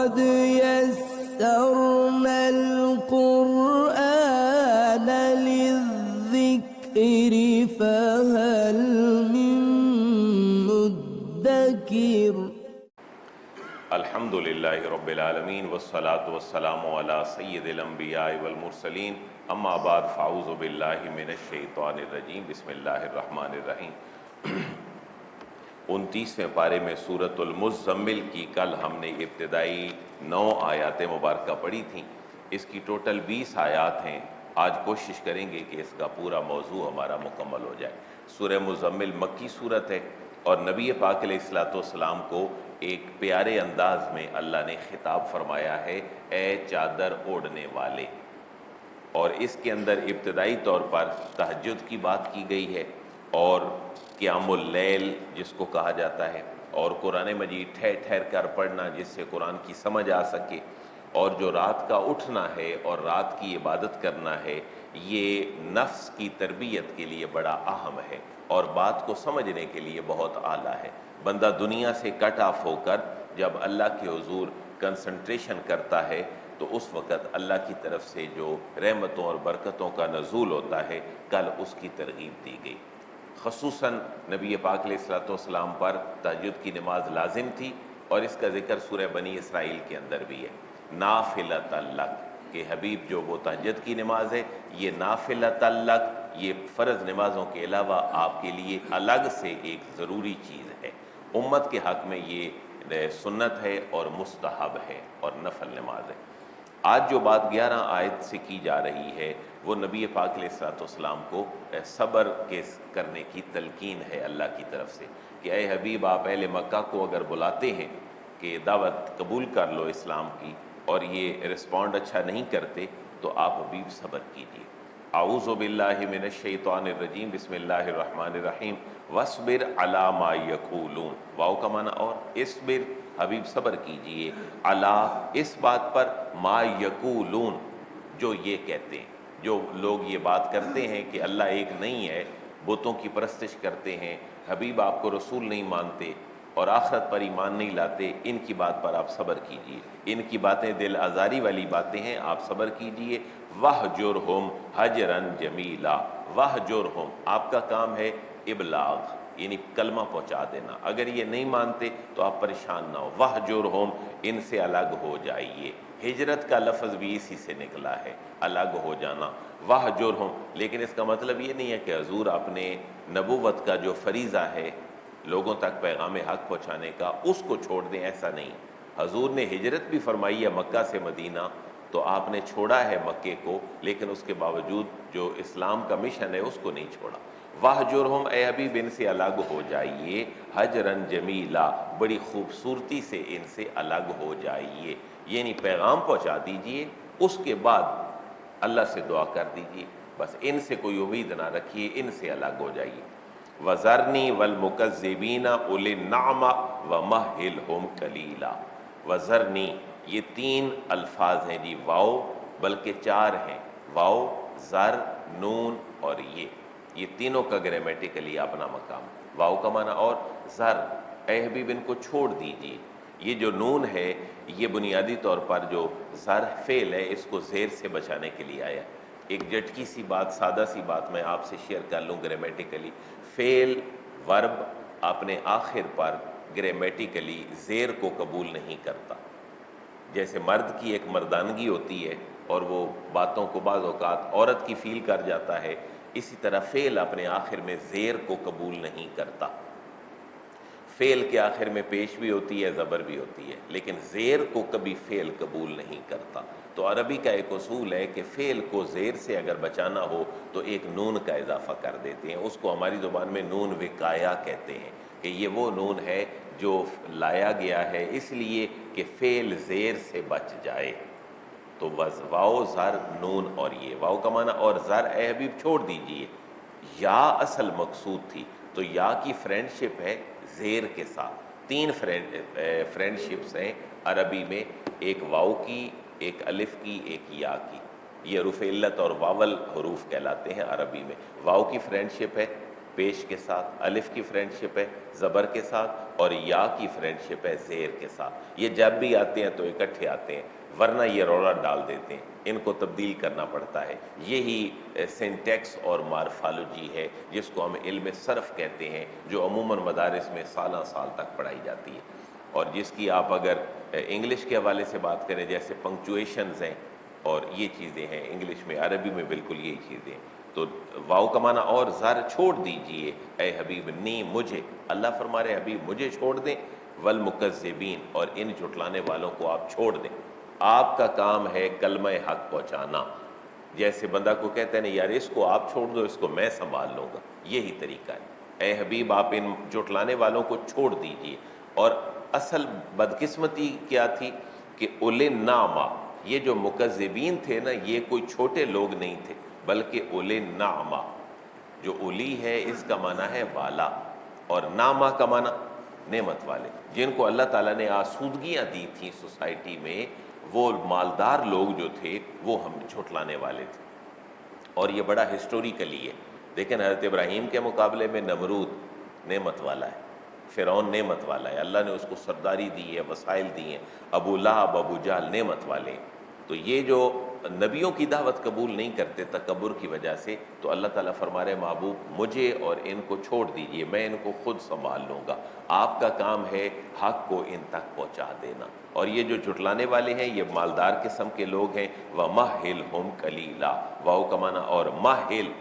قد يسرنا القرآن للذكر فهل من مدكر الحمد للہ رب العالمین والصلاة والسلام علی سید الانبیاء والمرسلین اما بعد فاعوذ باللہ من الشیطان الرجیم بسم اللہ الرحمن الرحیم 29ویں پارے میں سورۃ المزمل کی کل ہم نے ابتدائی 9 آیات مبارکہ پڑھی تھیں. اس کی ٹوٹل 20 آیات ہیں. آج کوشش کریں گے کہ اس کا پورا موضوع ہمارا مکمل ہو جائے. سورہ مزمل مکی صورت ہے اور نبی پاک علیہ السلام کو ایک پیارے انداز میں اللہ نے خطاب فرمایا ہے، اے چادر اوڑھنے والے. اور اس کے اندر ابتدائی طور پر تہجد کی بات کی گئی ہے اور قیام اللیل جس کو کہا جاتا ہے، اور قرآن مجید ٹھہر ٹھہر کر پڑھنا جس سے قرآن کی سمجھ آ سکے، اور جو رات کا اٹھنا ہے اور رات کی عبادت کرنا ہے، یہ نفس کی تربیت کے لیے بڑا اہم ہے اور بات کو سمجھنے کے لیے بہت اعلیٰ ہے. بندہ دنیا سے کٹ آف ہو کر جب اللہ کے حضور کنسنٹریشن کرتا ہے تو اس وقت اللہ کی طرف سے جو رحمتوں اور برکتوں کا نزول ہوتا ہے، کل اس کی ترغیب دی گئی. خصوصاً نبی پاک علیہ السلام پر تہجد کی نماز لازم تھی اور اس کا ذکر سورہ بنی اسرائیل کے اندر بھی ہے. نافلۃ لک، کہ حبیب جو وہ تہجد کی نماز ہے یہ نافلۃ لک، یہ فرض نمازوں کے علاوہ آپ کے لیے الگ سے ایک ضروری چیز ہے. امت کے حق میں یہ سنت ہے اور مستحب ہے اور نفل نماز ہے. آج جو بات 11 آیت سے کی جا رہی ہے وہ نبی پاک علیہ السلام کو صبر کے کرنے کی تلقین ہے اللہ کی طرف سے کہ اے حبیب، آپ اہل مکہ کو اگر بلاتے ہیں کہ دعوت قبول کر لو اسلام کی اور یہ رسپونڈ اچھا نہیں کرتے تو آپ حبیب صبر کیجیے. اعوذ باللہ من الشیطان الرجیم بسم اللہ الرحمن الرحیم وَاصْبِرْ عَلَىٰ مَا يَقُولُونَ. واو کا معنی اور، اصبر حبیب صبر کیجئے، علی اس بات پر، ما یقولون جو یہ کہتے ہیں، جو لوگ یہ بات کرتے ہیں کہ اللہ ایک نہیں ہے، بتوں کی پرستش کرتے ہیں، حبیب آپ کو رسول نہیں مانتے اور آخرت پر ایمان نہیں لاتے، ان کی بات پر آپ صبر کیجئے. ان کی باتیں دل آزاری والی باتیں ہیں، آپ صبر کیجئے. وَاہْجُرْهُمْ حَجْرًا جَمِيلًا. وَاہْجُرْهُمْ، آپ کا کام ہے ابلاغ، یعنی کلمہ پہنچا دینا. اگر یہ نہیں مانتے تو آپ پریشان نہ ہو. وَاہْجُرْهُمْ، ان سے الگ ہو جائیے. ہجرت کا لفظ بھی اسی سے نکلا ہے، الگ ہو جانا. وَاہْجُرْهُمْ، لیکن اس کا مطلب یہ نہیں ہے کہ حضور اپنے نبوت کا جو فریضہ ہے لوگوں تک پیغام حق پہنچانے کا اس کو چھوڑ دیں، ایسا نہیں. حضور نے ہجرت بھی فرمائی ہے مکہ سے مدینہ، تو آپ نے چھوڑا ہے مکے کو، لیکن اس کے باوجود جو اسلام کا مشن ہے اس کو نہیں چھوڑا. وَاہْجُرْهُمْ، اے حبیب ان سے الگ ہو جائیے. حجراً جمیلا، بڑی خوبصورتی سے ان سے الگ ہو جائیے، یعنی پیغام پہنچا دیجئے، اس کے بعد اللہ سے دعا کر دیجئے. بس ان سے کوئی امید نہ رکھیے، ان سے الگ ہو جائیے. وَذَرْنِي وَالْمُكَذِّبِينَ أُولِي النَّعْمَةِ وَمَهِّلْهُمْ قَلِيلًا. وَذَرْنِي، یہ 3 الفاظ ہیں جی، واؤ بلکہ 4 ہیں، واؤ، زر، نون اور یہ تینوں کا گرامیٹیکلی اپنا مقام. واؤ کا معنی اور، زر، اے حبیب ان کو چھوڑ دیجئے. یہ جو نون ہے یہ بنیادی طور پر جو زر فعل ہے اس کو زیر سے بچانے کے لیے آیا. ایک جھٹکی سی بات، سادہ سی بات میں آپ سے شیئر کر لوں گرامیٹیکلی. فعل ورب اپنے آخر پر گرامیٹیکلی زیر کو قبول نہیں کرتا. جیسے مرد کی ایک مردانگی ہوتی ہے اور وہ باتوں کو بعض اوقات عورت کی فیل کر جاتا ہے، اسی طرح فعل اپنے آخر میں زیر کو قبول نہیں کرتا. فعل کے آخر میں پیش بھی ہوتی ہے، زبر بھی ہوتی ہے، لیکن زیر کو کبھی فعل قبول نہیں کرتا. تو عربی کا ایک اصول ہے کہ فعل کو زیر سے اگر بچانا ہو تو ایک نون کا اضافہ کر دیتے ہیں. اس کو ہماری زبان میں نون وقایا کہتے ہیں کہ یہ وہ نون ہے جو لایا گیا ہے اس لیے کہ فعل زیر سے بچ جائے. تو واؤ، زر، نون اور یہ واؤ کا معنی اور، زر اے حبیب چھوڑ دیجئے. یا اصل مقصود تھی تو یا کی فرینڈ شپ ہے زیر کے ساتھ. 3 فرینڈ شپس ہیں عربی میں، ایک واؤ کی، ایک الف کی، ایک یا کی. یہ حروف علت اور واول حروف کہلاتے ہیں عربی میں. واؤ کی فرینڈ شپ ہے پیش کے ساتھ، الف کی فرینڈشپ ہے زبر کے ساتھ، اور یا کی فرینڈشپ ہے زیر کے ساتھ۔ یہ جب بھی آتے ہیں تو اکٹھے آتے ہیں، ورنہ یہ رولا ڈال دیتے ہیں، ان کو تبدیل کرنا پڑتا ہے۔ یہی سینٹیکس اور مارفالوجی ہے جس کو ہم علم صرف کہتے ہیں، جو عموماً مدارس میں سالہ سال تک پڑھائی جاتی ہے، اور جس کی آپ اگر انگلش کے حوالے سے بات کریں، جیسے پنکچویشنز ہیں اور یہ چیزیں ہیں انگلش میں، عربی میں بالکل یہی چیزیں ہیں۔ تو واؤ کا معنی اور زر چھوڑ دیجئے اے حبیب نی مجھے، اللہ فرما رہے حبیب مجھے چھوڑ دیں، والمکذبین اور ان جھٹلانے والوں کو آپ چھوڑ دیں۔ آپ کا کام ہے کلمہ حق پہنچانا، جیسے بندہ کو کہتے ہیں نا یار اس کو آپ چھوڑ دو، اس کو میں سنبھال لوں گا، یہی طریقہ ہے۔ اے حبیب آپ ان جھٹلانے والوں کو چھوڑ دیجئے۔ اور اصل بدقسمتی کیا تھی کہ اولے نعمہ، یہ جو مکذبین تھے نا یہ کوئی چھوٹے لوگ نہیں تھے، بلکہ اولے نعمہ، جو اولی ہے اس کا معنی ہے والا، اور نعمہ کا معنی نعمت والے، جن کو اللہ تعالیٰ نے آسودگیاں دی تھیں سوسائٹی میں، وہ مالدار لوگ جو تھے وہ ہم جھٹلانے والے تھے۔ اور یہ بڑا ہسٹوریکلی ہے، لیکن حضرت ابراہیم کے مقابلے میں نمرود نعمت والا ہے، فرعون نعمت والا ہے، اللہ نے اس کو سرداری دی ہے، وسائل دی ہیں۔ ابو لہب ابو جہل نعمت والے ہیں۔ تو یہ جو نبیوں کی دعوت قبول نہیں کرتے تکبر کی وجہ سے، تو اللہ تعالیٰ فرما رہے محبوب مجھے اور ان کو چھوڑ دیجئے، میں ان کو خود سنبھال لوں گا، آپ کا کام ہے حق کو ان تک پہنچا دینا۔ اور یہ جو جھٹلانے والے ہیں یہ مالدار قسم کے لوگ ہیں۔ وَمَهِّلْهُمْ قَلِيلًا، واو کا معنی اور مہل،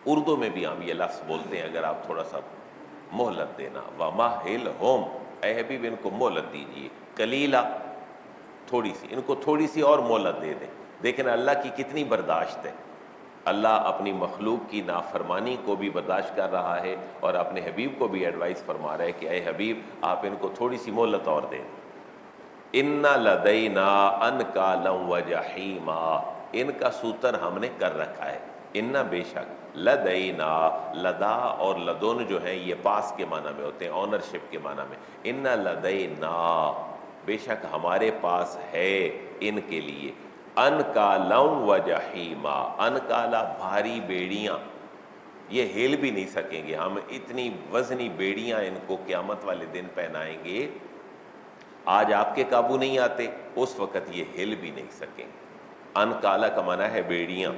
اردو میں بھی ہم یہ لفظ بولتے ہیں اگر آپ تھوڑا سا مہلت دینا، وَمَهِّلْهُمْ، اے حبیب ان کو مہلت دیجئے، قلیلا تھوڑی سی، ان کو تھوڑی سی اور مہلت دے دیں۔ دیکھیں اللہ کی کتنی برداشت ہے، اللہ اپنی مخلوق کی نافرمانی کو بھی برداشت کر رہا ہے اور اپنے حبیب کو بھی ایڈوائز فرما رہا ہے کہ اے حبیب آپ ان کو تھوڑی سی مہلت اور دیں۔ اِنَّ لَدَيْنَا أَنْكَالًا وَجَحِيمًا، ان کا سوتر ہم نے کر رکھا ہے۔ ان بے شک، لدینا، لدا اور لدن جو ہیں یہ پاس کے معنی میں ہوتے ہیں، اونرشپ کے معنی میں۔ ان لدینا، بے شک ہمارے پاس ہے ان کے لیے، انکالا وجحیما، انکالا بھاری بیڑیاں، یہ ہل بھی نہیں سکیں گے، ہم اتنی وزنی بیڑیاں ان کو قیامت والے دن پہنائیں گے، آج آپ کے قابو نہیں آتے، اس وقت یہ ہل بھی نہیں سکیں۔ انکالا کا معنی ہے بیڑیاں،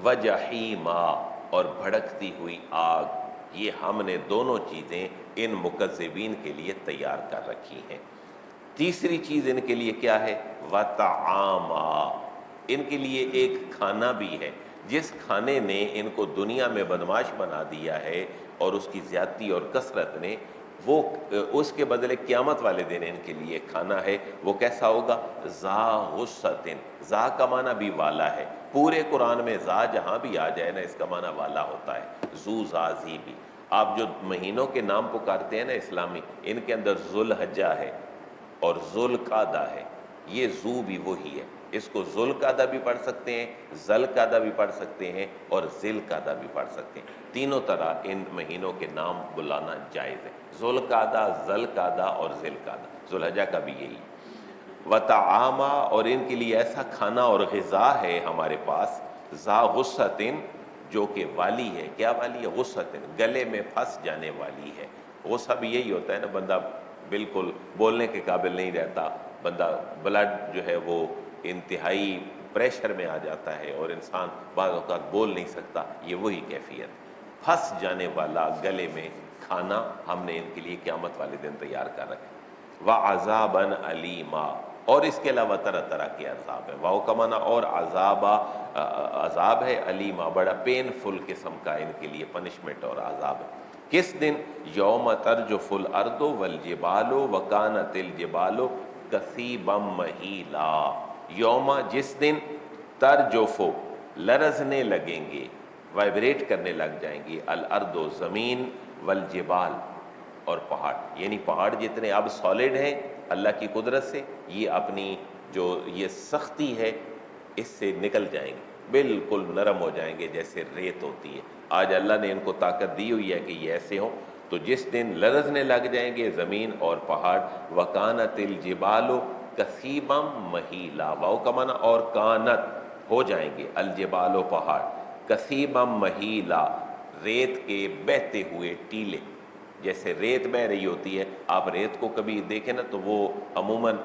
وجحیما اور بھڑکتی ہوئی آگ، یہ ہم نے دونوں چیزیں ان مکذبین کے لیے تیار کر رکھی ہیں۔ تیسری چیز ان کے لیے کیا ہے؟ وطعاما، ان کے لیے ایک کھانا بھی ہے، جس کھانے نے ان کو دنیا میں بدماش بنا دیا ہے اور اس کی زیادتی اور کثرت نے، وہ اس کے بدلے قیامت والے دن ان کے لیے کھانا ہے۔ وہ کیسا ہوگا؟ ذا غصۃ، ذا کا معنی بھی والا ہے، پورے قرآن میں ذا جہاں بھی آ جائے نا اس کا معنی والا ہوتا ہے، ذو ذا ذی بھی۔ آپ جو مہینوں کے نام پکارتے ہیں نا اسلامی، ان کے اندر ذوالحجہ ہے اور ذوالقعدہ ہے، یہ ذو بھی وہی ہے، اس کو ذوالقعدہ بھی پڑھ سکتے ہیں، ذوالقعدہ بھی پڑھ سکتے ہیں اور ذوالقعدہ بھی پڑھ سکتے ہیں، تینوں طرح ان مہینوں کے نام بلانا جائز ہے، ذوالقعدہ، ذوالقعدہ اور ذوالقعدہ، ذوالحجہ کا بھی یہی۔ وطعاما، اور ان کے لیے ایسا کھانا اور غذا ہے ہمارے پاس، ذا غصۃ، جو کہ والی ہے، کیا والی ہے؟ غصۃ، گلے میں پھنس جانے والی ہے۔ غصہ بھی یہی ہوتا ہے نا، بندہ بالکل بولنے کے قابل نہیں رہتا، بندہ بلڈ جو ہے وہ انتہائی پریشر میں آ جاتا ہے اور انسان بعض اوقات بول نہیں سکتا، یہ وہی کیفیت، پھنس جانے والا گلے میں کھانا ہم نے ان کے لیے قیامت والے دن تیار کر رکھا۔ وعذابًا علیما، اور اس کے علاوہ طرح طرح کے عذاب ہے، واؤ کا معنی اور عذاب ہے، علیما بڑا پینفل قسم کا ان کے لیے پنشمنٹ اور عذاب ہے۔ کس دن؟ یوم ترجف الارض والجبال وکانت الجبال کثیبا مہیلا، یوم جس دن، ترجف لرزنے لگیں گے، وائبریٹ کرنے لگ جائیں گی، الارض زمین، والجبال اور پہاڑ، یعنی پہاڑ جتنے اب سالڈ ہیں اللہ کی قدرت سے، یہ اپنی جو یہ سختی ہے اس سے نکل جائیں گے، بالکل نرم ہو جائیں گے جیسے ریت ہوتی ہے۔ آج اللہ نے ان کو طاقت دی ہوئی ہے کہ یہ ایسے ہوں، تو جس دن لرزنے لگ جائیں گے زمین اور پہاڑ، وَكَانَتِ الْجِبَالُ كَثِيبًا مَهِيلًا، واؤ کا معنی اور کانت، ہو جائیں گے، الجبال پہاڑ، کثیبا مہیلا، ریت کے بہتے ہوئے ٹیلے، جیسے ریت بہہ رہی ہوتی ہے، آپ ریت کو کبھی دیکھیں نا تو وہ عموماً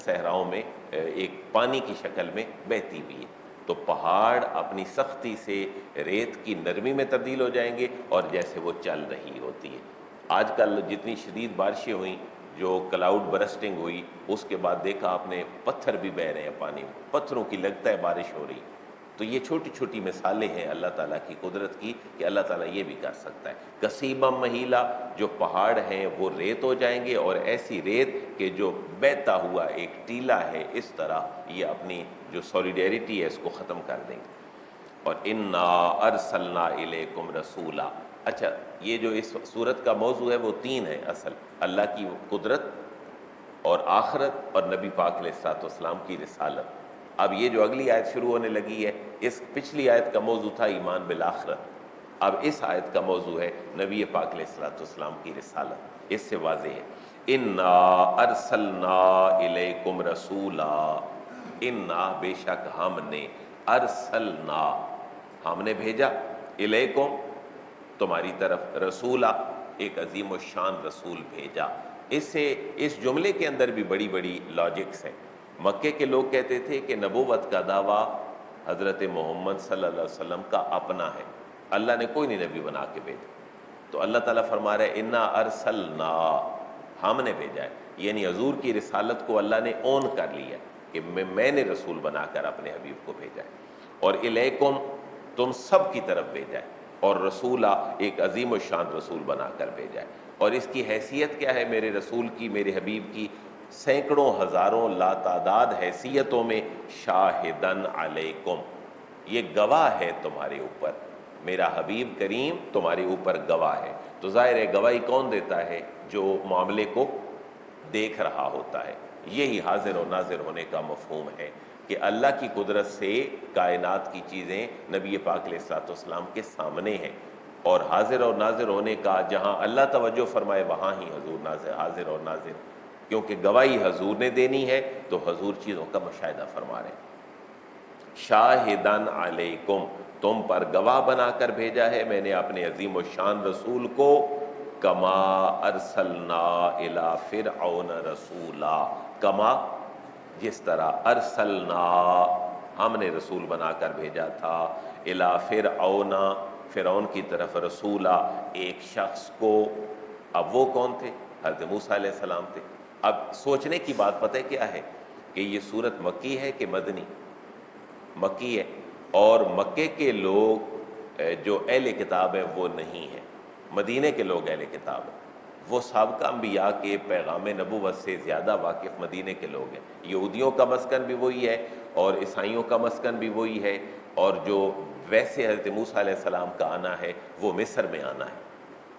صحراؤں میں ایک پانی کی شکل میں بہتی بھی ہے، تو پہاڑ اپنی سختی سے ریت کی نرمی میں تبدیل ہو جائیں گے اور جیسے وہ چل رہی ہوتی ہے۔ آج کل جتنی شدید بارشیں ہوئیں، جو کلاؤڈ برسٹنگ ہوئی، اس کے بعد دیکھا آپ نے پتھر بھی بہہ رہے ہیں پانی میں، پتھروں کی لگتا ہے بارش ہو رہی۔ تو یہ چھوٹی چھوٹی مثالیں ہیں اللہ تعالیٰ کی قدرت کی کہ اللہ تعالیٰ یہ بھی کر سکتا ہے۔ کسیبم مہیلا، جو پہاڑ ہیں وہ ریت ہو جائیں گے، اور ایسی ریت کہ جو بہتا ہوا ایک ٹیلا ہے، اس طرح یہ اپنی جو سولیڈیرٹی ہے اس کو ختم کر دیں گے۔ اور انا ارسلنا الیکم رسولا، اچھا یہ جو اس صورت کا موضوع ہے وہ تین ہے اصل، اللہ کی قدرت اور آخرت اور نبی پاک علیہ الصلوۃ والسلام کی رسالت۔ اب یہ جو اگلی آیت شروع ہونے لگی ہے، اس پچھلی آیت کا موضوع تھا ایمان بالآخرت، اب اس آیت کا موضوع ہے نبی پاک علیہ الصلوۃ والسلام کی رسالت۔ اس سے واضح ہے انا ارسلنا الیکم رسولا، انا بے شک ہم نے، ارسلنا ہم نے بھیجا، الیکم تمہاری طرف، رسولا ایک عظیم الشان رسول بھیجا۔ اس سے اس جملے کے اندر بھی بڑی بڑی لاجکس ہیں۔ مکے کے لوگ کہتے تھے کہ نبوت کا دعویٰ حضرت محمد صلی اللہ علیہ وسلم کا اپنا ہے، اللہ نے کوئی نہیں نبی بنا کے بھیجا۔ تو اللہ تعالیٰ فرما رہے ہیں انا ارسلنا، ہم نے بھیجا ہے، یعنی حضور کی رسالت کو اللہ نے اون کر لیا ہے کہ میں نے رسول بنا کر اپنے حبیب کو بھیجا ہے، اور الیکم تم سب کی طرف بھیجا ہے، اور رسولہ ایک عظیم الشان رسول بنا کر بھیجا ہے۔ اور اس کی حیثیت کیا ہے میرے رسول کی، میرے حبیب کی؟ سینکڑوں ہزاروں لاتعداد حیثیتوں میں، شاہدن علیکم، یہ گواہ ہے تمہارے اوپر، میرا حبیب کریم تمہارے اوپر گواہ ہے۔ تو ظاہر ہے گواہی کون دیتا ہے؟ جو معاملے کو دیکھ رہا ہوتا ہے۔ یہی حاضر و ناظر ہونے کا مفہوم ہے کہ اللہ کی قدرت سے کائنات کی چیزیں نبی پاک علیہ الصلوۃ والسلام کے سامنے ہیں، اور حاضر اور ناظر ہونے کا جہاں اللہ توجہ فرمائے وہاں ہی حضور حاضر اور ناظر، کیونکہ گواہی حضور نے دینی ہے تو حضور چیزوں کا مشاہدہ فرما رہے ہیں۔ شاہدن علیکم، تم پر گواہ بنا کر بھیجا ہے میں نے اپنے عظیم الشان رسول کو، کما ارسلنا الی فرعون رسولا، کما جس طرح، ارسلنا ہم نے رسول بنا کر بھیجا تھا، الی فرعون فرعون کی طرف، رسولا ایک شخص کو۔ اب وہ کون تھے؟ حضرت موسیٰ علیہ السلام تھے۔ اب سوچنے کی بات پتہ کیا ہے کہ یہ صورت مکی ہے کہ مدنی؟ مکی ہے، اور مکے کے لوگ جو اہل کتاب ہے وہ نہیں ہیں، مدینے کے لوگ اہل کتاب ہیں۔ وہ سابقہ انبیاء کے پیغام نبوت سے زیادہ واقف مدینے کے لوگ ہیں۔ یہودیوں کا مسکن بھی وہی ہے اور عیسائیوں کا مسکن بھی وہی ہے، اور جو ویسے حضرت موسیٰ علیہ السلام کا آنا ہے وہ مصر میں آنا ہے،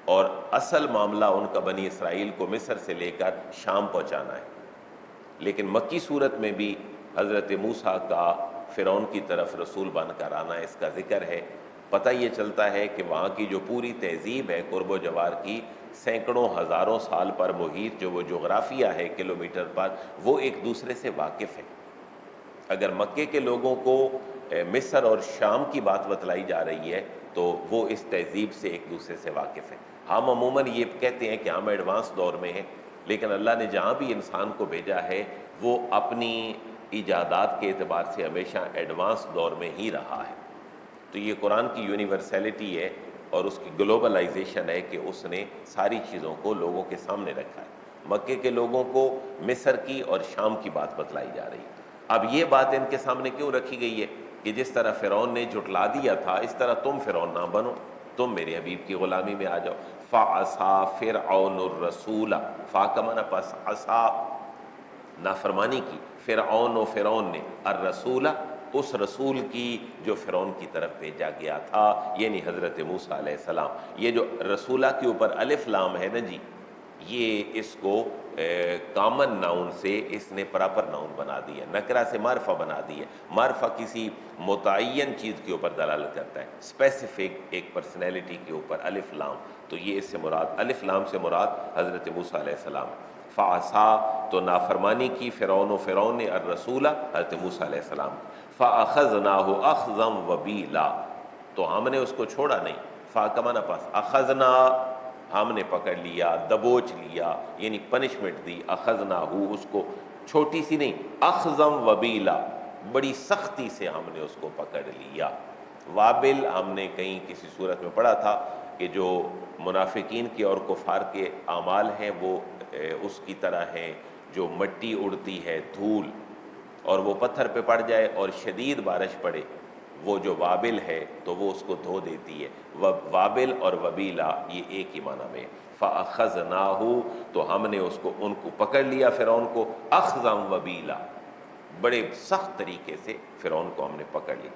اور اصل معاملہ ان کا بنی اسرائیل کو مصر سے لے کر شام پہنچانا ہے۔ لیکن مکی صورت میں بھی حضرت موسیٰ کا فرعون کی طرف رسول بن کر آنا اس کا ذکر ہے۔ پتہ یہ چلتا ہے کہ وہاں کی جو پوری تہذیب ہے قرب و جوار کی، سینکڑوں ہزاروں سال پر محیط جو وہ جغرافیہ ہے کلومیٹر پر، وہ ایک دوسرے سے واقف ہے۔ اگر مکے کے لوگوں کو مصر اور شام کی بات بتلائی جا رہی ہے تو وہ اس تہذیب سے ایک دوسرے سے واقف ہیں۔ ہم عموماً یہ کہتے ہیں کہ ہم ایڈوانس دور میں ہیں، لیکن اللہ نے جہاں بھی انسان کو بھیجا ہے وہ اپنی ایجادات کے اعتبار سے ہمیشہ ایڈوانس دور میں ہی رہا ہے۔ تو یہ قرآن کی یونیورسیلٹی ہے اور اس کی گلوبلائزیشن ہے کہ اس نے ساری چیزوں کو لوگوں کے سامنے رکھا ہے۔ مکے کے لوگوں کو مصر کی اور شام کی بات بتلائی جا رہی ہے۔ اب یہ بات ان کے سامنے کیوں رکھی گئی ہے کہ جس طرح فرعون نے جھٹلا دیا تھا اس طرح تم فرعون نہ بنو، تم میرے حبیب کی غلامی میں آ جاؤ۔ فَعَصَىٰ فِرْعَوْنُ الرَّسُولَ، فا کا معنی پس، عصا نافرمانی کی، فرعون نے، الرسول اس رسول کی جو فرعون کی طرف بھیجا گیا تھا، یعنی حضرت موسیٰ علیہ السلام۔ یہ جو رسولہ کے اوپر الف لام ہے نا جی، یہ اس کو کامن ناؤن سے اس نے پراپر ناؤن بنا دیا، نکرہ سے معرفہ بنا دیا۔ معرفہ کسی متعین چیز کے اوپر دلالت کرتا ہے، اسپیسیفک ایک پرسنالٹی کے اوپر الف لام، تو یہ اس سے مراد، الف لام سے مراد حضرت موسیٰ علیہ السلام۔ فَعَصَىٰ تو نافرمانی کی، فرعون نے، الرسول حضرت موسیٰ علیہ السلام۔ فَأَخَذْنَاهُ أَخْذًا وَبِيلًا تو ہم نے اس کو چھوڑا نہیں، فا کا معنی پس، اخذنا ہم نے پکڑ لیا، دبوچ لیا، یعنی پنشمنٹ دی، اخذنا ہو اس کو چھوٹی سی نہیں، اخذم وبیلا بڑی سختی سے ہم نے اس کو پکڑ لیا۔ وابل ہم نے کہیں کسی صورت میں پڑھا تھا کہ جو منافقین کے اور کفار کے اعمال ہیں وہ اس کی طرح ہیں جو مٹی اڑتی ہے، دھول، اور وہ پتھر پہ پڑ جائے اور شدید بارش پڑے، وہ جو وابل ہے تو وہ اس کو دھو دیتی ہے۔ وابل اور وبیلا یہ ایک ہی معنی میں۔ فَأَخَذْنَاهُ تو ہم نے اس کو ان کو پکڑ لیا فرعون کو، اخذم وبیلا بڑے سخت طریقے سے فرعون کو ہم نے پکڑ لیا۔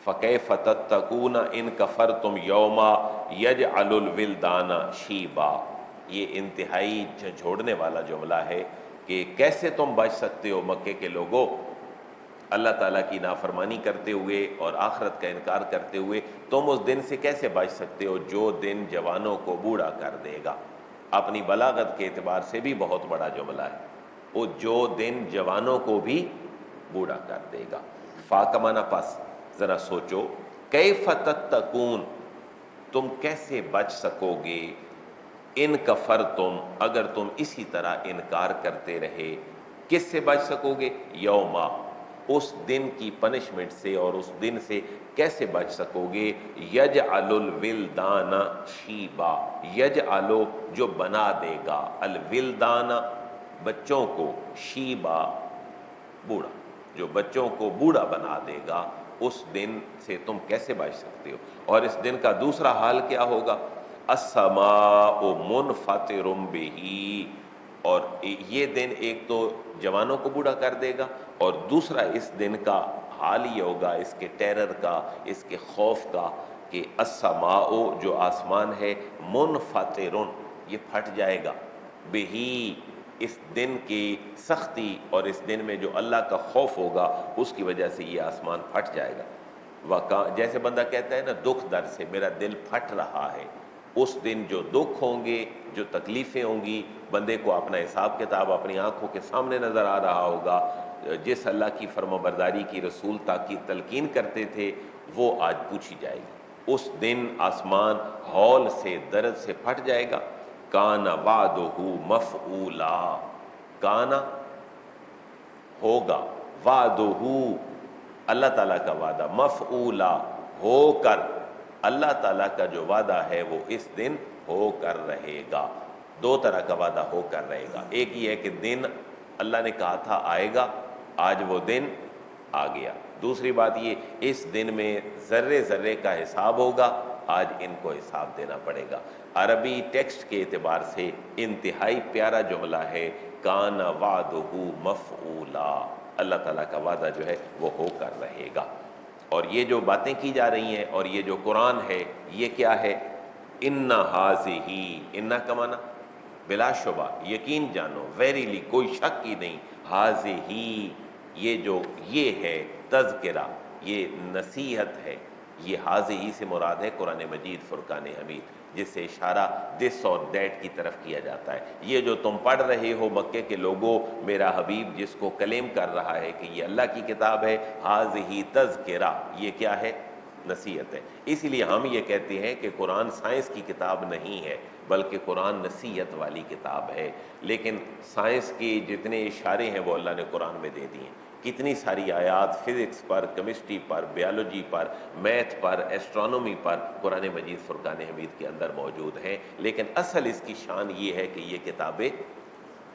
فَكَيْفَ تَتَّقُونَ إِن كَفَرْتُمْ يَوْمًا يَجْعَلُ الْوِلْدَانَ شِيبًا، یہ انتہائی جھنجھوڑنے والا جملہ ہے کہ کیسے تم بچ سکتے ہو مکے کے لوگوں اللہ تعالیٰ کی نافرمانی کرتے ہوئے اور آخرت کا انکار کرتے ہوئے، تم اس دن سے کیسے بچ سکتے ہو جو دن جوانوں کو بوڑھا کر دے گا۔ اپنی بلاغت کے اعتبار سے بھی بہت بڑا جملہ ہے، وہ جو دن جوانوں کو بھی بوڑھا کر دے گا۔ فا کا معنی پس، ذرا سوچو، کیف تتقون تم کیسے بچ سکو گے، ان کفرتم اگر تم اسی طرح انکار کرتے رہے، کس سے بچ سکو گے؟ یوما اس دن کی پنشمنٹ سے، اور اس دن سے کیسے بچ سکو گے؟ یجعل الولدان شیبا، یجعل جو بنا دے گا، الولدان بچوں کو، شیبا بوڑھا، جو بچوں کو بوڑھا بنا دے گا، اس دن سے تم کیسے بچ سکتے ہو؟ اور اس دن کا دوسرا حال کیا ہوگا؟ السماء منفطر بہ، اور یہ دن ایک تو جوانوں کو بوڑھا کر دے گا، اور دوسرا اس دن کا حال یہ ہوگا، اس کے ٹیرر کا، اس کے خوف کا، کہ السماء جو آسمان ہے، منفطر یہ پھٹ جائے گا، بہی اس دن کی سختی اور اس دن میں جو اللہ کا خوف ہوگا اس کی وجہ سے یہ آسمان پھٹ جائے گا۔ جیسے بندہ کہتا ہے نا دکھ درد سے میرا دل پھٹ رہا ہے، اس دن جو دکھ ہوں گے، جو تکلیفیں ہوں گی، بندے کو اپنا حساب کتاب اپنی آنکھوں کے سامنے نظر آ رہا ہوگا، جس اللہ کی فرمانبرداری کی رسول کی تلقین کرتے تھے وہ آج پوچھی جائے گی۔ اس دن آسمان ہول سے، درد سے پھٹ جائے گا۔ کان وعدہ مفعولا، کانا ہوگا، وعدہ اللہ تعالیٰ کا وعدہ، مفعولا ہو کر، اللہ تعالیٰ کا جو وعدہ ہے وہ اس دن ہو کر رہے گا۔ دو طرح کا وعدہ ہو کر رہے گا، ایک یہ ہے کہ دن اللہ نے کہا تھا آئے گا، آج وہ دن آ گیا۔ دوسری بات یہ، اس دن میں ذرے ذرے کا حساب ہوگا، آج ان کو حساب دینا پڑے گا۔ عربی ٹیکسٹ کے اعتبار سے انتہائی پیارا جملہ ہے، کان وعدہ مفعولا، اللہ تعالیٰ کا وعدہ جو ہے وہ ہو کر رہے گا۔ اور یہ جو باتیں کی جا رہی ہیں اور یہ جو قرآن ہے یہ کیا ہے؟ ان ہذہ، ان کا معنی بلا شبہ، یقین جانو، ویریلی، کوئی شک ہی نہیں، ہذہ یہ جو یہ ہے تذکرہ، یہ نصیحت ہے، یہ ہذہ سے مراد ہے قرآن مجید فرقان حمید، جس سے اشارہ دس اور دیٹ کی طرف کیا جاتا ہے۔ یہ جو تم پڑھ رہے ہو مکے کے لوگوں، میرا حبیب جس کو کلیم کر رہا ہے کہ یہ اللہ کی کتاب ہے، ہذہ تذکرہ، یہ کیا ہے؟ نصیحت ہے۔ اسی لیے ہم یہ کہتے ہیں کہ قرآن سائنس کی کتاب نہیں ہے بلکہ قرآن نصیحت والی کتاب ہے۔ لیکن سائنس کے جتنے اشارے ہیں وہ اللہ نے قرآن میں دے دیے ہیں، کتنی ساری آیات فزکس پر، کیمسٹری پر، بیالوجی پر، میتھ پر، ایسٹرونومی پر قرآن مجید فرقان حمید کے اندر موجود ہیں، لیکن اصل اس کی شان یہ ہے کہ یہ کتابیں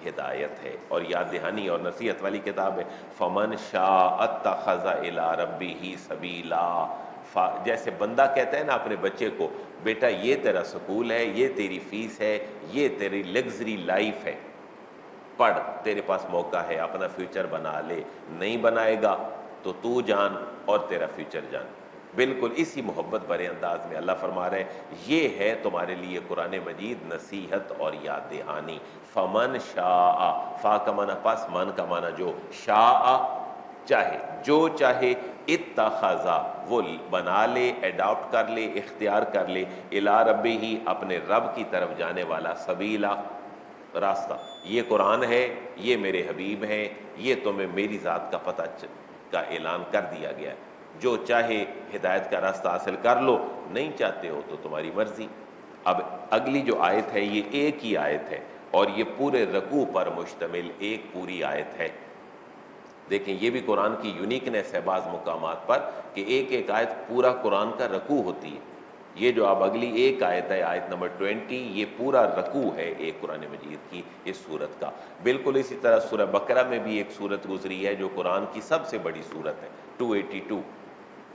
ہدایت ہے اور یاد دہانی اور نصیحت والی کتاب ہے۔ فمن شاء اتخذ الی ربہ سبیلا، جیسے بندہ کہتا ہے نا اپنے بچے کو، بیٹا یہ تیرا سکول ہے، یہ تیری فیس ہے، یہ تیری لگژری لائف ہے، پڑھ، تیرے پاس موقع ہے، اپنا فیوچر بنا لے، نہیں بنائے گا تو جان اور تیرا فیوچر جان۔ بالکل اسی محبت بھرے انداز میں اللہ فرما رہے ہیں یہ ہے تمہارے لیے قرآن مجید نصیحت اور یاد دہانی۔ فمن شاء، فا کا معنی پس، من کا معنی جو، شاء چاہے، جو چاہے، اتخذ وہ بنا لے، ایڈاپٹ کر لے، اختیار کر لے، الی ربہ اپنے رب کی طرف جانے والا، سبیلا راستہ۔ یہ قرآن ہے، یہ میرے حبیب ہیں، یہ تمہیں میری ذات کا پتہ کا اعلان کر دیا گیا ہے۔ جو چاہے ہدایت کا راستہ حاصل کر لو، نہیں چاہتے ہو تو تمہاری مرضی۔ اب اگلی جو آیت ہے یہ ایک ہی آیت ہے اور یہ پورے رکوع پر مشتمل ایک پوری آیت ہے۔ دیکھیں یہ بھی قرآن کی یونیکنیس ہے بعض مقامات پر کہ ایک ایک آیت پورا قرآن کا رکوع ہوتی ہے۔ یہ جو اب اگلی ایک آیت ہے، آیت نمبر 20، یہ پورا رکوع ہے ایک قرآن مجید کی اس سورت کا۔ بالکل اسی طرح سورہ بقرہ میں بھی ایک سورت گزری ہے جو قرآن کی سب سے بڑی سورت ہے، 282،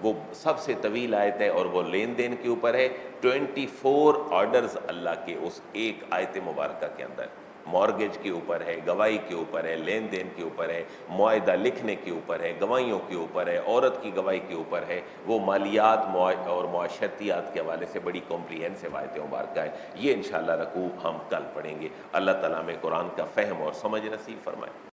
وہ سب سے طویل آیت ہے اور وہ لین دین کے اوپر ہے۔ 24 آرڈرز اللہ کے اس ایک آیت مبارکہ کے اندر، مارگیج کے اوپر ہے، گواہی کے اوپر ہے، لین دین کے اوپر ہے، معاہدہ لکھنے کے اوپر ہے، گواہیوں کے اوپر ہے، عورت کی گواہی کے اوپر ہے، وہ مالیات اور معاشرتیات کے حوالے سے بڑی کمپریہنسو آیت مبارکہ ہے۔ یہ انشاءاللہ رکوع ہم کل پڑھیں گے۔ اللہ تعالیٰ میں قرآن کا فہم اور سمجھ نصیب فرمائے۔